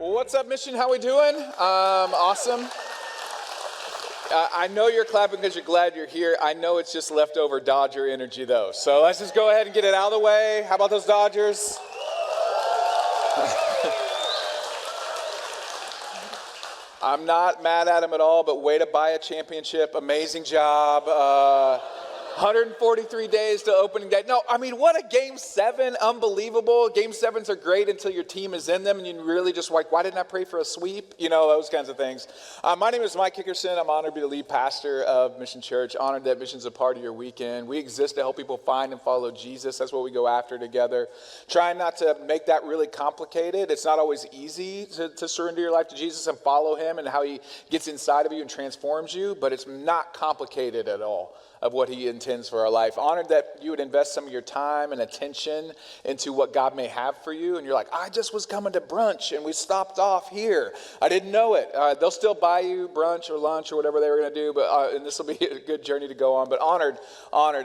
Well, what's up, Mission? How we doing? Awesome. I know you're clapping because you're glad you're here. I know it's just leftover Dodger energy, though. So let's just go ahead and get it out of the way. How about those Dodgers? I'm not mad at them at all, but way to buy a championship. Amazing job. 143 days to opening day. No, I mean, what a Game 7. Unbelievable. Game 7s are great until your team is in them and you really just like, why didn't I pray for a sweep? You know, those kinds of things. My name is Mike Hickerson. I'm honored to be the lead pastor of Mission Church. Honored that Mission's a part of your weekend. We exist to help people find and follow Jesus. That's what we go after together. Trying not to make that really complicated. It's not always easy to surrender your life to Jesus and follow him and how he gets inside of you and transforms you, but it's not complicated at all of what he intends for our life. Honored that you would invest some of your time and attention into what God may have for you. And you're like, I just was coming to brunch and we stopped off here. I didn't know it. They'll still buy you brunch or lunch or whatever they were going to do, but and this will be a good journey to go on. But honored.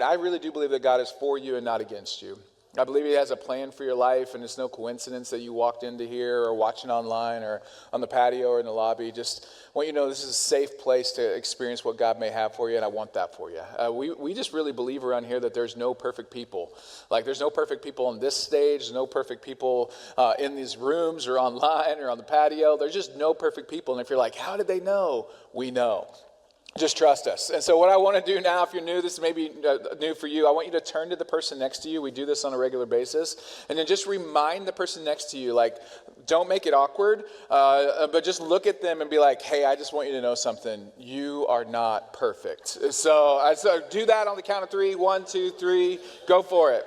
I really do believe that God is for you and not against you. I believe he has a plan for your life, and it's no coincidence that you walked into here or watching online or on the patio or in the lobby. Just want you to know this is a safe place to experience what God may have for you, and I want that for you. We just really believe around here that there's no perfect people. Like there's no perfect people on this stage, there's no perfect people in these rooms or online or on the patio. There's just no perfect people, and if you're like, how did they know? We know. Just trust us. And so what I want to do now, if you're new, this may be new for you, I want you to turn to the person next to you. We do this on a regular basis. And then just remind the person next to you, like, don't make it awkward, but just look at them and be like, hey, I just want you to know something. You are not perfect. So do that on the count of 3. 1, 2, 3. Go for it.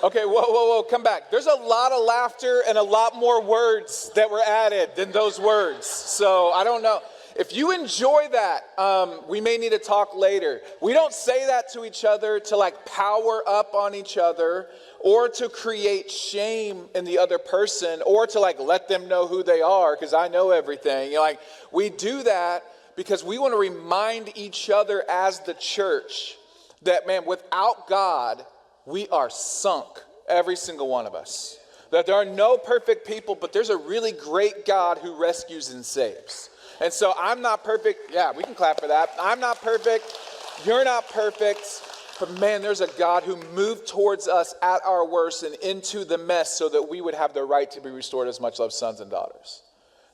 Okay, whoa, come back. There's a lot of laughter and a lot more words that were added than those words. So I don't know. If you enjoy that, we may need to talk later. We don't say that to each other to like power up on each other or to create shame in the other person or to like let them know who they are because I know everything. You know, like we do that because we want to remind each other as the church that, man, without God, we are sunk, every single one of us. That there are no perfect people, but there's a really great God who rescues and saves. And so I'm not perfect. Yeah, we can clap for that. I'm not perfect. You're not perfect. But man, there's a God who moved towards us at our worst and into the mess so that we would have the right to be restored as much loved sons and daughters.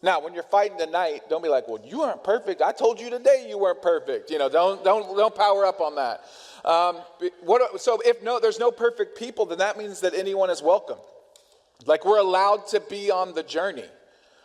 Now, when you're fighting tonight, don't be like, well, you aren't perfect. I told you today you weren't perfect. You know, don't power up on that. So if there's no perfect people, then that means that anyone is welcome. Like we're allowed to be on the journey,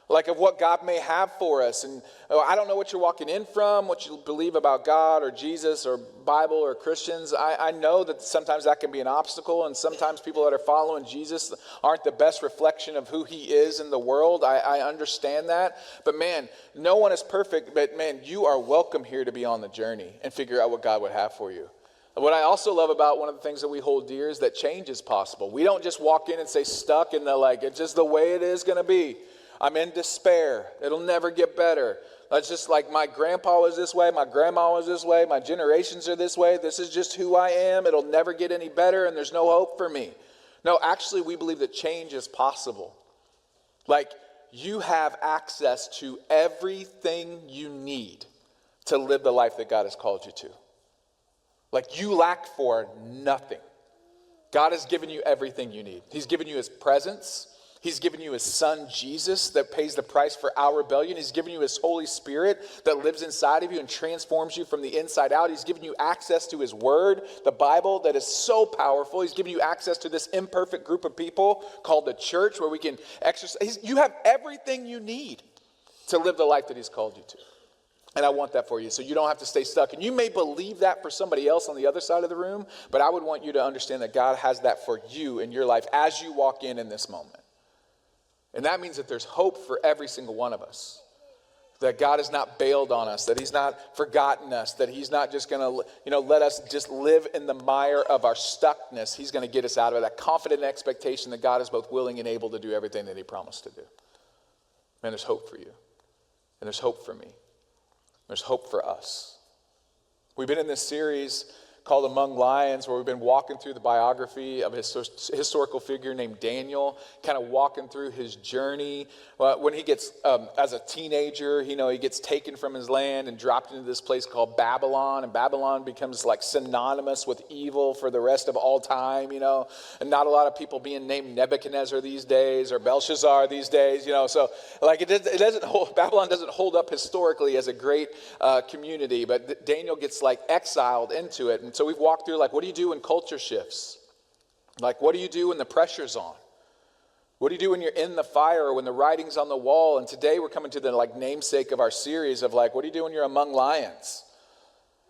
like of what God may have for us. And I don't know what you're walking in from, what you believe about God or Jesus or Bible or Christians. I know that sometimes that can be an obstacle, and sometimes people that are following Jesus aren't the best reflection of who he is in the world. I understand that. But man, no one is perfect, but man, you are welcome here to be on the journey and figure out what God would have for you. What I also love about one of the things that we hold dear is that change is possible. We don't just walk in and say stuck in the like, it's just the way it is going to be. I'm in despair. It'll never get better. That's just like my grandpa was this way, my grandma was this way, my generations are this way. This is just who I am. It'll never get any better and there's no hope for me. No, actually we believe that change is possible. Like you have access to everything you need to live the life that God has called you to. Like you lack for nothing. God has given you everything you need. He's given you his presence. He's given you his son, Jesus, that pays the price for our rebellion. He's given you his Holy Spirit that lives inside of you and transforms you from the inside out. He's given you access to his word, the Bible, that is so powerful. He's given you access to this imperfect group of people called the church where we can exercise. You have everything you need to live the life that he's called you to. And I want that for you so you don't have to stay stuck. And you may believe that for somebody else on the other side of the room, but I would want you to understand that God has that for you in your life as you walk in this moment. And that means that there's hope for every single one of us. That God has not bailed on us, that he's not forgotten us, that he's not just going to, let us just live in the mire of our stuckness. He's going to get us out of it. That confident expectation that God is both willing and able to do everything that he promised to do. Man, there's hope for you. And there's hope for me. There's hope for us. We've been in this series called Among Lions, where we've been walking through the biography of a historical figure named Daniel, kind of walking through his journey. When he gets, as a teenager, he gets taken from his land and dropped into this place called Babylon, and Babylon becomes like synonymous with evil for the rest of all time, and not a lot of people being named Nebuchadnezzar these days or Belshazzar these days, so like Babylon doesn't hold up historically as a great community, but Daniel gets like exiled into it. And so we've walked through, like, what do you do when culture shifts? Like, what do you do when the pressure's on? What do you do when you're in the fire or when the writing's on the wall? And today we're coming to the like namesake of our series of like, what do you do when you're among lions?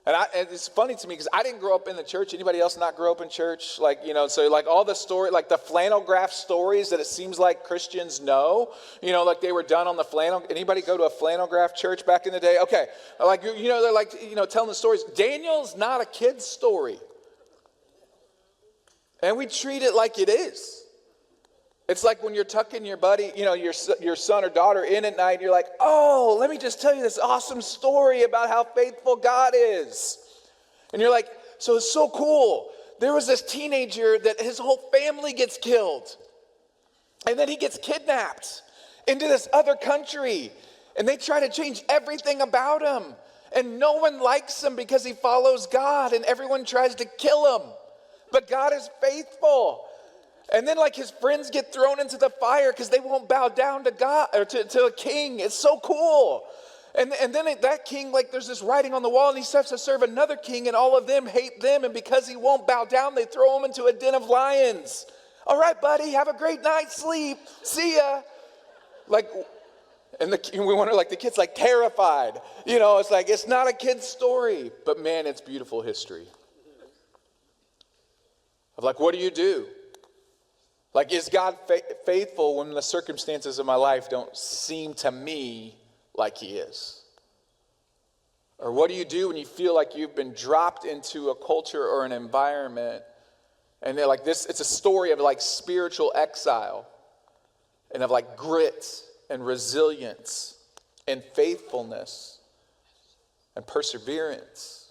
And it's funny to me because I didn't grow up in the church. Anybody else not grow up in church? Like, so like all the story, like the flannel graph stories that it seems like Christians know, like they were done on the flannel. Anybody go to a flannel graph church back in the day? Okay. Like, they're like, telling the stories. Daniel's not a kid's story. And we treat it like it is. It's like when you're tucking your buddy, your son or daughter in at night, and you're like, oh, let me just tell you this awesome story about how faithful God is. And you're like, so it's so cool. There was this teenager that his whole family gets killed. And then he gets kidnapped into this other country. And they try to change everything about him. And no one likes him because he follows God. And everyone tries to kill him. But God is faithful. And then like his friends get thrown into the fire because they won't bow down to God or to a king. It's so cool. And then that king, like there's this writing on the wall and he starts to serve another king and all of them hate them. And because he won't bow down, they throw him into a den of lions. All right, buddy, have a great night's sleep. See ya. Like, and we wonder, like the kid's like terrified. It's like, it's not a kid's story. But man, it's beautiful history. Of like, what do you do? Like, is God faithful when the circumstances of my life don't seem to me like he is? Or what do you do when you feel like you've been dropped into a culture or an environment and they're like this, it's a story of like spiritual exile and of like grit and resilience and faithfulness and perseverance.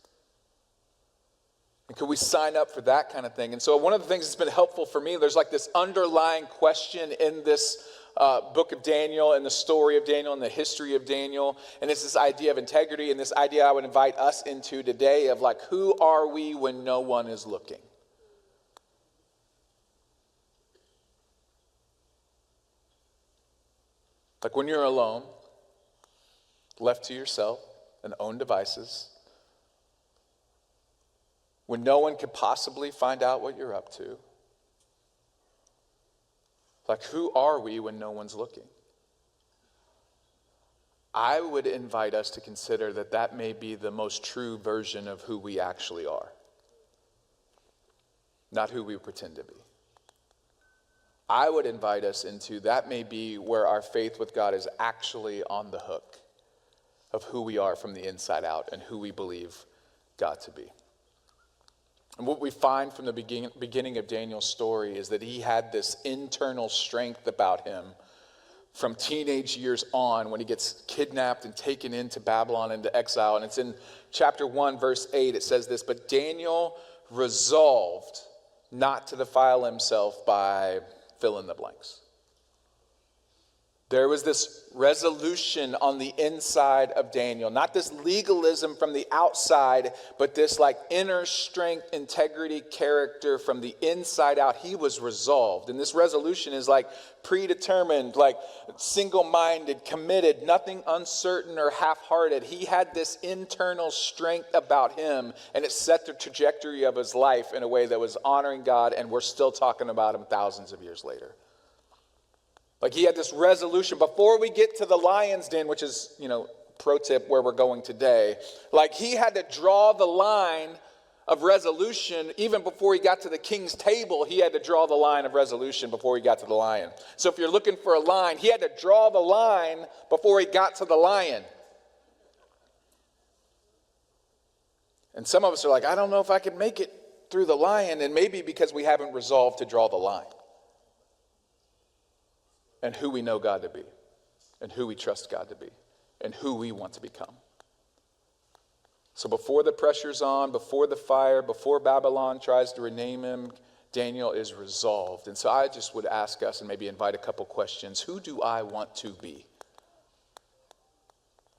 And could we sign up for that kind of thing? And so one of the things that's been helpful for me, there's like this underlying question in this book of Daniel and the story of Daniel and the history of Daniel. And it's this idea of integrity and this idea I would invite us into today of like, who are we when no one is looking? Like when you're alone, left to yourself and own devices, when no one could possibly find out what you're up to. Like, who are we when no one's looking? I would invite us to consider that may be the most true version of who we actually are, not who we pretend to be. I would invite us into that may be where our faith with God is actually on the hook of who we are from the inside out and who we believe God to be. And what we find from the beginning of Daniel's story is that he had this internal strength about him from teenage years on when he gets kidnapped and taken into Babylon into exile. And it's in chapter 1, verse 8, it says this, but Daniel resolved not to defile himself by fill in the blanks. There was this resolution on the inside of Daniel, not this legalism from the outside, but this like inner strength, integrity, character from the inside out. He was resolved. And this resolution is like predetermined, like single-minded, committed, nothing uncertain or half-hearted. He had this internal strength about him, and it set the trajectory of his life in a way that was honoring God, and we're still talking about him thousands of years later. Like he had this resolution before we get to the lion's den, which is, pro tip where we're going today. Like he had to draw the line of resolution even before he got to the king's table. He had to draw the line of resolution before he got to the lion. So if you're looking for a line, he had to draw the line before he got to the lion. And some of us are like, I don't know if I can make it through the lion, and maybe because we haven't resolved to draw the line. And who we know God to be, and who we trust God to be, and who we want to become. So before the pressure's on, before the fire, before Babylon tries to rename him, Daniel is resolved. And so I just would ask us and maybe invite a couple questions. Who do I want to be?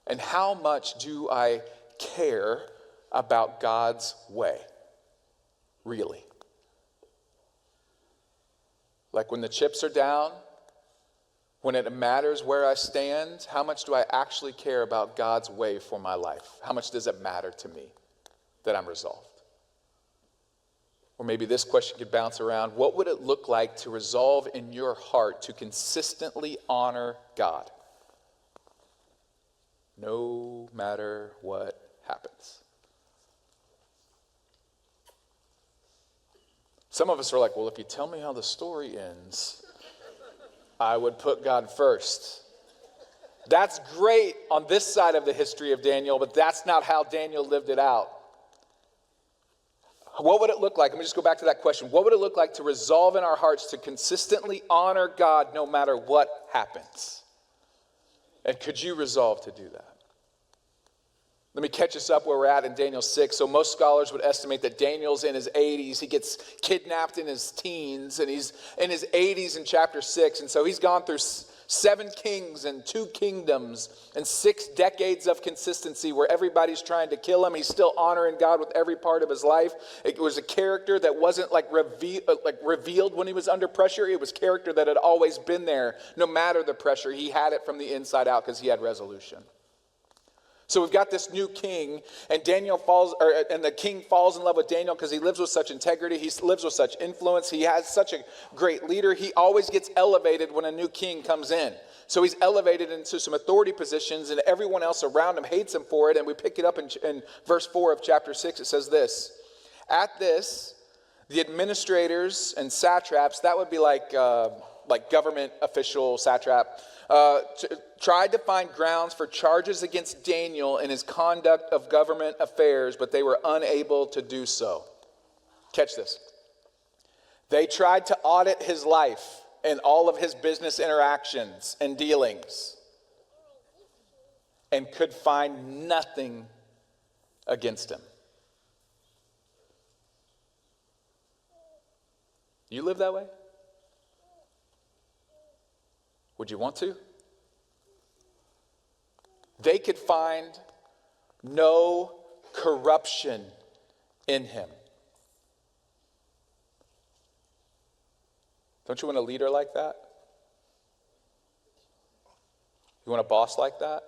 And how much do I care about God's way? Really? Like when the chips are down, when it matters where I stand, how much do I actually care about God's way for my life? How much does it matter to me that I'm resolved? Or maybe this question could bounce around. What would it look like to resolve in your heart to consistently honor God, no matter what happens? Some of us are like, well, if you tell me how the story ends, I would put God first. That's great on this side of the history of Daniel, but that's not how Daniel lived it out. What would it look like? Let me just go back to that question. What would it look like to resolve in our hearts to consistently honor God no matter what happens? And could you resolve to do that? Let me catch us up where we're at in Daniel 6. So most scholars would estimate that Daniel's in his 80s. He gets kidnapped in his teens, and he's in his 80s in chapter 6. And so he's gone through 7 kings and 2 kingdoms and 6 decades of consistency where everybody's trying to kill him. He's still honoring God with every part of his life. It was a character that wasn't revealed when he was under pressure. It was character that had always been there. No matter the pressure, he had it from the inside out because he had resolution. So we've got this new king, and the king falls in love with Daniel because he lives with such integrity. He lives with such influence. He has such a great leader. He always gets elevated when a new king comes in. So he's elevated into some authority positions, and everyone else around him hates him for it. And we pick it up in verse 4 of chapter 6. It says this: "At this, the administrators and satraps," that would be like government official, satrap, tried to find grounds for charges against Daniel in his conduct of government affairs, but they were unable to do so. Catch this. They tried to audit his life and all of his business interactions and dealings and could find nothing against him. You live that way? Would you want to? They could find no corruption in him. Don't you want a leader like that? You want a boss like that?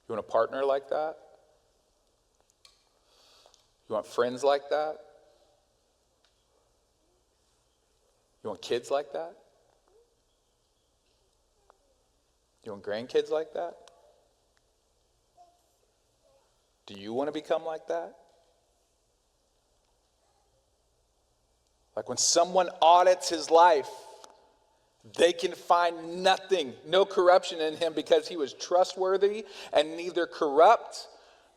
You want a partner like that? You want friends like that? You want kids like that? You want grandkids like that? Do you want to become like that? Like when someone audits his life, they can find nothing, no corruption in him because he was trustworthy and neither corrupt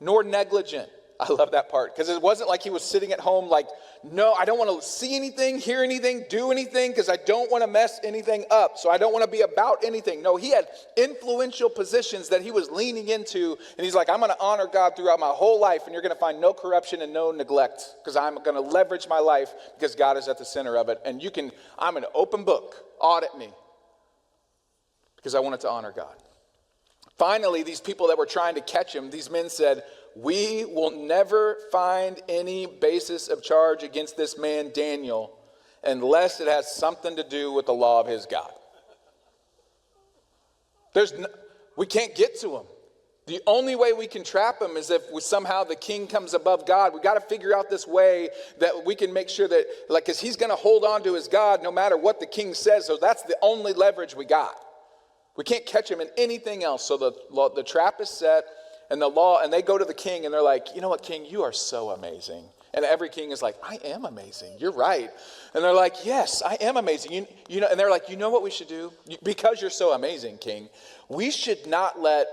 nor negligent. I love that part because it wasn't like he was sitting at home like, no, I don't want to see anything, hear anything, do anything because I don't want to mess anything up. So I don't want to be about anything. No, he had influential positions that he was leaning into. And he's like, I'm going to honor God throughout my whole life. And you're going to find no corruption and no neglect because I'm going to leverage my life because God is at the center of it. And I'm an open book. Audit me because I wanted to honor God. Finally, these people that were trying to catch him, these men said, we will never find any basis of charge against this man Daniel unless it has something to do with the law of his God. We can't get to him. The only way we can trap him is if somehow the king comes above God. We got to figure out this way that we can make sure that, because he's going to hold on to his God no matter what the king says. So that's the only leverage we got. We can't catch him in anything else. So the trap is set. And they go to the king and they're like, you know what, king, you are so amazing. And every king is like, I am amazing. You're right. And they're like, yes, I am amazing. You know, and they're like, you know what we should do? Because you're so amazing, king, we should not let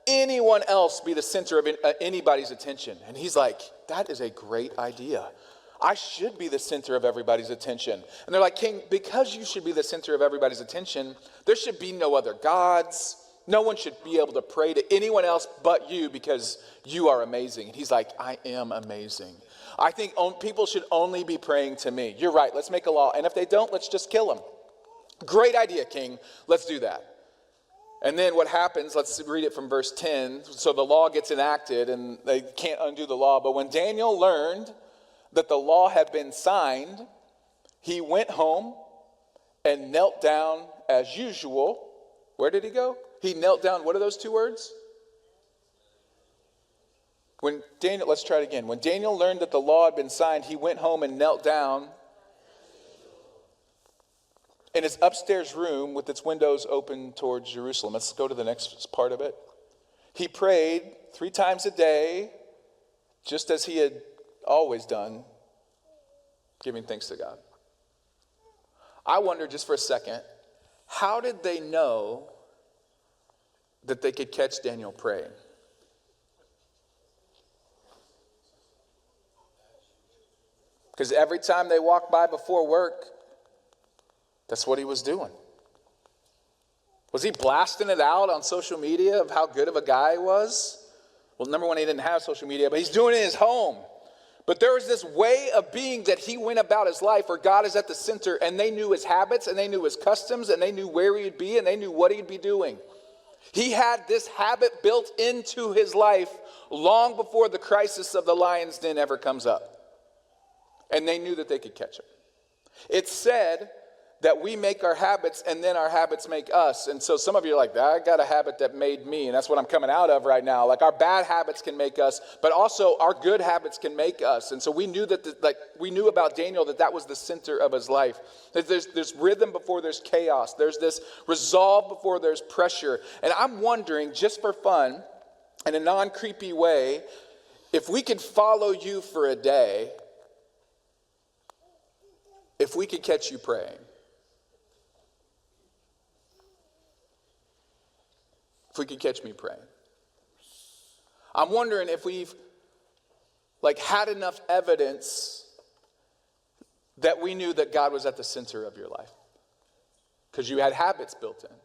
anyone else be the center of anybody's attention. And he's like, that is a great idea. I should be the center of everybody's attention. And they're like, king, because you should be the center of everybody's attention, there should be no other gods, No one should be able to pray to anyone else but you because you are amazing. And he's like, I am amazing. I think people should only be praying to me. You're right. Let's make a law. And if they don't, let's just kill them. Great idea, king. Let's do that. And then what happens, let's read it from verse 10. So the law gets enacted and they can't undo the law. But when Daniel learned that the law had been signed, he went home and knelt down as usual. Where did he go? He knelt down. What are those two words? Let's try it again. When Daniel learned that the law had been signed, he went home and knelt down in his upstairs room with its windows open towards Jerusalem. Let's go to the next part of it. He prayed 3 times a day, just as he had always done, giving thanks to God. I wonder just for a second, how did they know that they could catch Daniel praying? Because every time they walked by before work, that's what he was doing. Was he blasting it out on social media of how good of a guy he was? Well, number one, he didn't have social media, but he's doing it in his home. But there was this way of being that he went about his life where God is at the center, and they knew his habits, and they knew his customs, and they knew where he'd be, and they knew what he'd be doing. He had this habit built into his life long before the crisis of the lion's den ever comes up. And they knew that they could catch him. It's said that we make our habits and then our habits make us. And so some of you are like, I got a habit that made me, and that's what I'm coming out of right now. Like, our bad habits can make us, but also our good habits can make us. And so we knew that, we knew about Daniel that was the center of his life. There's rhythm before there's chaos. There's this resolve before there's pressure. And I'm wondering, just for fun, in a non-creepy way, if we could follow you for a day, if we could catch you praying. If we could catch me praying. I'm wondering if we've had enough evidence that we knew that God was at the center of your life. Because you had habits built in.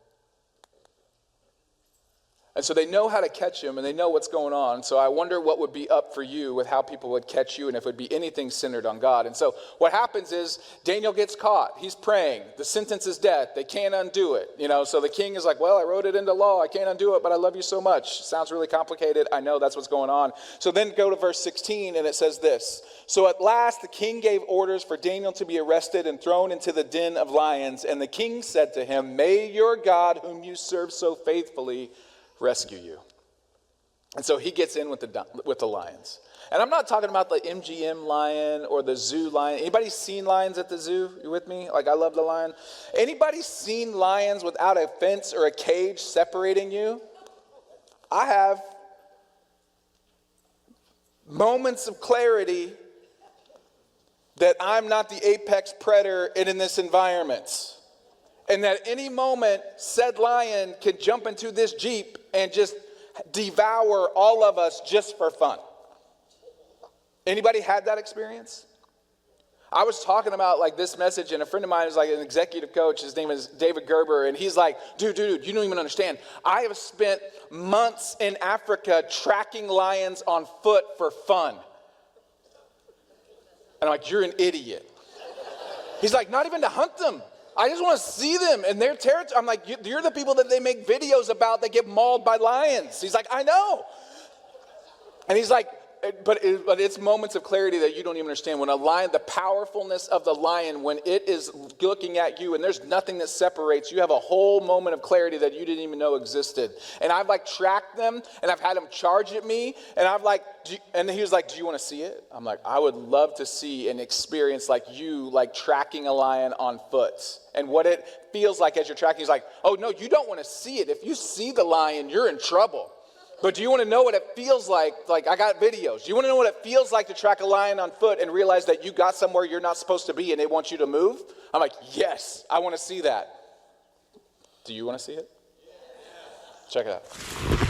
And so they know how to catch him and they know what's going on. So I wonder what would be up for you with how people would catch you and if it would be anything centered on God. And so what happens is Daniel gets caught. He's praying. The sentence is death. They can't undo it. So the king is like, well, I wrote it into law. I can't undo it, but I love you so much. Sounds really complicated. I know that's what's going on. So then go to verse 16 and it says this. So at last the king gave orders for Daniel to be arrested and thrown into the den of lions. And the king said to him, may your God, whom you serve so faithfully, rescue you. And so he gets in with the lions. And I'm not talking about the MGM lion or the zoo lion. Anybody seen lions at the zoo? You with me? I love the lion. Anybody seen lions without a fence or a cage separating you? I have. Moments of clarity that I'm not the apex predator in this environment. And that any moment, said lion can jump into this Jeep and just devour all of us just for fun. Anybody had that experience? I was talking about this message, and a friend of mine is an executive coach. His name is David Gerber, and he's like, dude, you don't even understand. I have spent months in Africa tracking lions on foot for fun. And I'm like, you're an idiot. He's like, not even to hunt them. I just want to see them in their territory. I'm like, you're the people that they make videos about that get mauled by lions. He's like, I know. And he's like, but it's moments of clarity that you don't even understand. When a lion, the powerfulness of the lion, when it is looking at you and there's nothing that separates, you have a whole moment of clarity that you didn't even know existed. And I've tracked them and I've had them charge at me. And and he was like, do you want to see it? I'm like, I would love to see and experience you tracking a lion on foot. And what it feels like as you're tracking. He's like, oh no, you don't want to see it. If you see the lion, you're in trouble. But do you want to know what it feels like? I got videos. Do you want to know what it feels like to track a lion on foot and realize that you got somewhere you're not supposed to be and they want you to move? I'm like, yes, I want to see that. Do you want to see it? Check it out.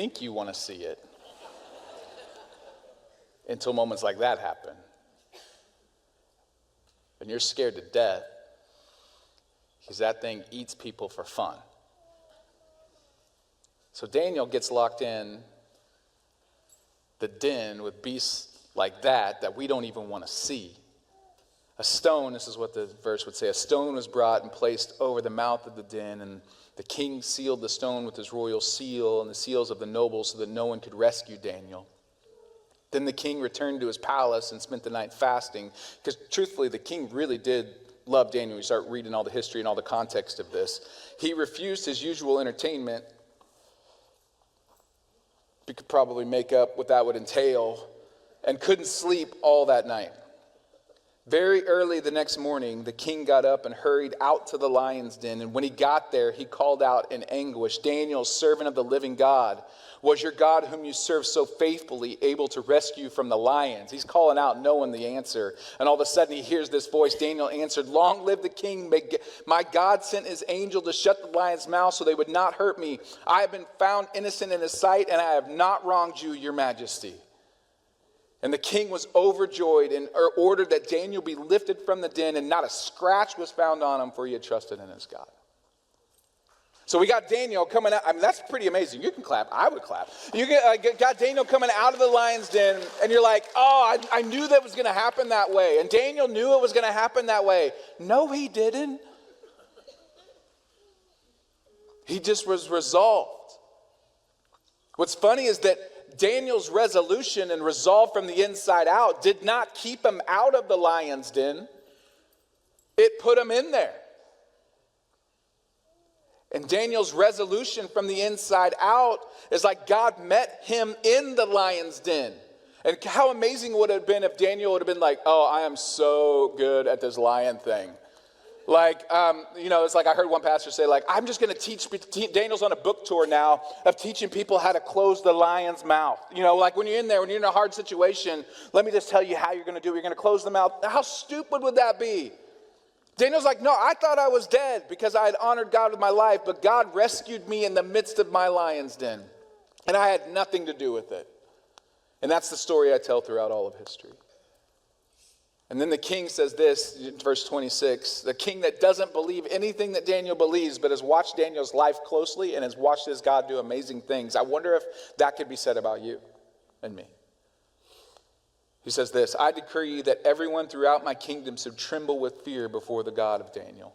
think you want to see it until moments like that happen. And you're scared to death because that thing eats people for fun. So Daniel gets locked in the den with beasts like that we don't even want to see. A stone, this is what the verse would say, a stone was brought and placed over the mouth of the den, and the king sealed the stone with his royal seal and the seals of the nobles so that no one could rescue Daniel. Then the king returned to his palace and spent the night fasting, because truthfully, the king really did love Daniel. You start reading all the history and all the context of this. He refused his usual entertainment. You could probably make up what that would entail, and couldn't sleep all that night. Very early the next morning, the king got up and hurried out to the lion's den. And when he got there, he called out in anguish, Daniel, servant of the living God, was your God whom you serve so faithfully able to rescue from the lions? He's calling out, knowing the answer. And all of a sudden he hears this voice. Daniel answered, long live the king. My God sent his angel to shut the lion's mouth so they would not hurt me. I have been found innocent in his sight, and I have not wronged you, your majesty. And the king was overjoyed and ordered that Daniel be lifted from the den, and not a scratch was found on him, for he had trusted in his God. So we got Daniel coming out. I mean, that's pretty amazing. You can clap. I would clap. You got Daniel coming out of the lion's den, and you're like, oh, I knew that was going to happen that way. And Daniel knew it was going to happen that way. No, he didn't. He just was resolved. What's funny is that Daniel's resolution and resolve from the inside out did not keep him out of the lion's den. It put him in there. And Daniel's resolution from the inside out is like God met him in the lion's den. And how amazing would it have been if Daniel would have been like, oh, I am so good at this lion thing. Like, it's like I heard one pastor say, like, I'm just going to teach, Daniel's on a book tour now of teaching people how to close the lion's mouth. Like when you're in there, when you're in a hard situation, let me just tell you how you're going to do it. You're going to close the mouth. How stupid would that be? Daniel's like, no, I thought I was dead because I had honored God with my life, but God rescued me in the midst of my lion's den, and I had nothing to do with it. And that's the story I tell throughout all of history. And then the king says this, verse 26, the king that doesn't believe anything that Daniel believes, but has watched Daniel's life closely and has watched his God do amazing things. I wonder if that could be said about you and me. He says this, I decree that everyone throughout my kingdom should tremble with fear before the God of Daniel.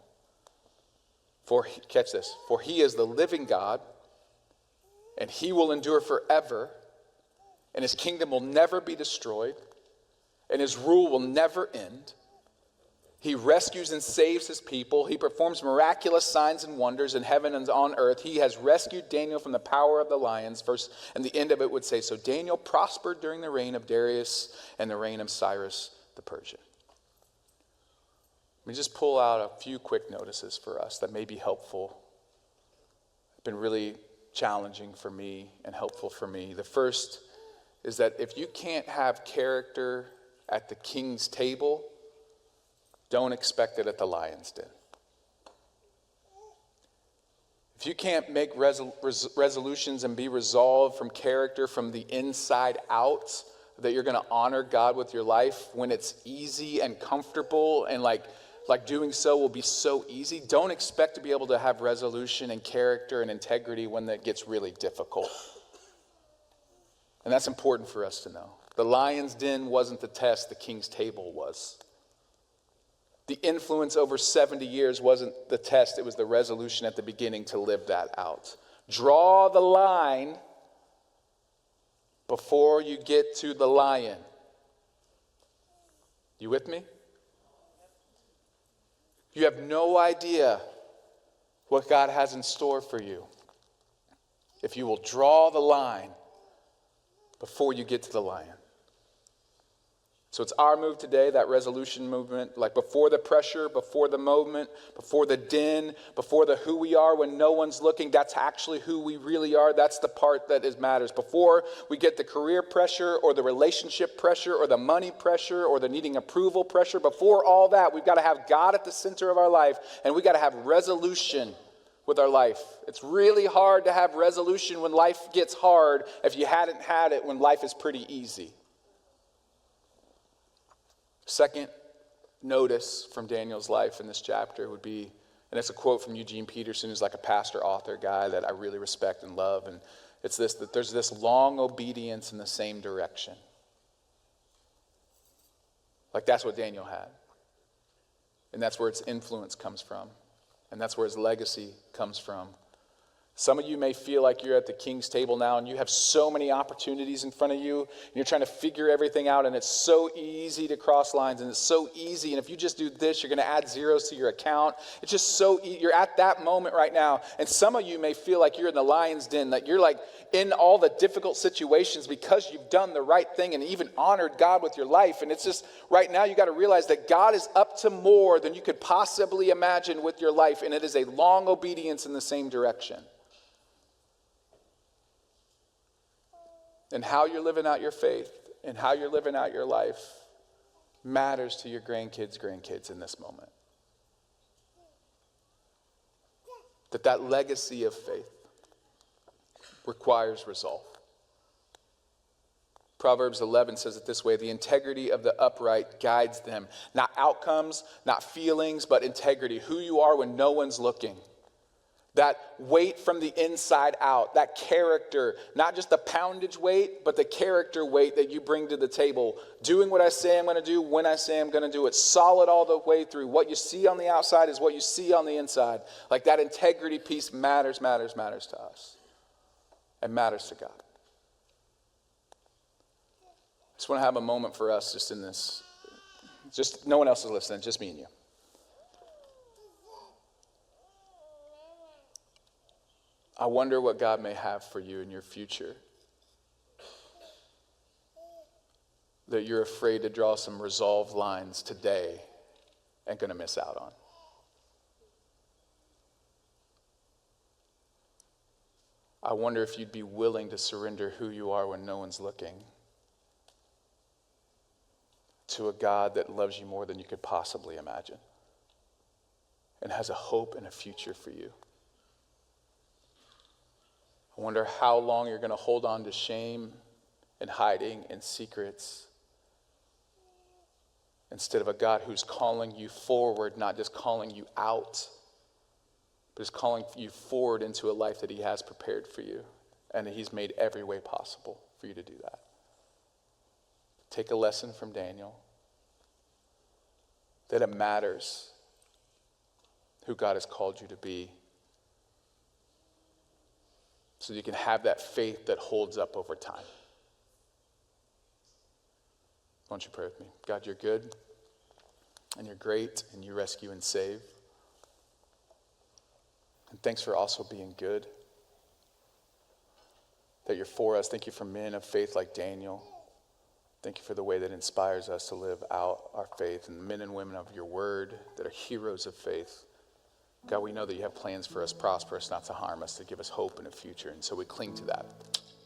Catch this, for he is the living God, and he will endure forever, and his kingdom will never be destroyed, and his rule will never end. He rescues and saves his people. He performs miraculous signs and wonders in heaven and on earth. He has rescued Daniel from the power of the lions. And the end of it would say, so Daniel prospered during the reign of Darius and the reign of Cyrus the Persian. Let me just pull out a few quick notices for us that may be helpful. It's been really challenging for me and helpful for me. The first is that if you can't have character at the king's table, don't expect it at the lion's den. If you can't make resolutions and be resolved from character from the inside out, that you're going to honor God with your life when it's easy and comfortable and like doing so will be so easy, don't expect to be able to have resolution and character and integrity when that gets really difficult. And that's important for us to know. The lion's den wasn't the test, the king's table was. The influence over 70 years wasn't the test, it was the resolution at the beginning to live that out. Draw the line before you get to the lion. You with me? You have no idea what God has in store for you if you will draw the line before you get to the lion. So it's our move today, that resolution movement, like before the pressure, before the moment, before the din, before the who we are when no one's looking. That's actually who we really are. That's the part that matters. Before we get the career pressure or the relationship pressure or the money pressure or the needing approval pressure, before all that, we've got to have God at the center of our life, and we've got to have resolution with our life. It's really hard to have resolution when life gets hard if you hadn't had it when life is pretty easy. Second notice from Daniel's life in this chapter would be, and it's a quote from Eugene Peterson, who's like a pastor, author guy that I really respect and love, and it's this, that there's this long obedience in the same direction. Like that's what Daniel had. And that's where its influence comes from. And that's where his legacy comes from. Some of you may feel like you're at the king's table now and you have so many opportunities in front of you and you're trying to figure everything out and it's so easy to cross lines and it's so easy, and if you just do this you're going to add zeros to your account. It's just so you're at that moment right now, and some of you may feel like you're in the lion's den, that you're like in all the difficult situations because you've done the right thing and even honored God with your life, and it's just right now you got to realize that God is up to more than you could possibly imagine with your life, and it is a long obedience in the same direction. And how you're living out your faith and how you're living out your life matters to your grandkids in this moment. That legacy of faith requires resolve. Proverbs 11 says it this way: the integrity of the upright guides them. Not outcomes, not feelings, but integrity. Who you are when no one's looking. That weight from the inside out, that character, not just the poundage weight, but the character weight that you bring to the table. Doing what I say I'm going to do, when I say I'm going to do it. Solid all the way through. What you see on the outside is what you see on the inside. Like that integrity piece matters to us. And matters to God. I just want to have a moment for us just in this. Just no one else is listening, just me and you. I wonder what God may have for you in your future that you're afraid to draw some resolve lines today and going to miss out on. I wonder if you'd be willing to surrender who you are when no one's looking to a God that loves you more than you could possibly imagine and has a hope and a future for you. I wonder how long you're going to hold on to shame and hiding and secrets instead of a God who's calling you forward, not just calling you out, but is calling you forward into a life that he has prepared for you, and that he's made every way possible for you to do that. Take a lesson from Daniel, that it matters who God has called you to be, so you can have that faith that holds up over time. Why don't you pray with me? God, you're good, and you're great, and you rescue and save. And thanks for also being good, that you're for us. Thank you for men of faith like Daniel. Thank you for the way that inspires us to live out our faith, and men and women of your word that are heroes of faith. God, we know that you have plans for us, prosper us, not to harm us, to give us hope and a future. And so we cling to that.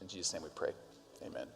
In Jesus' name we pray. Amen.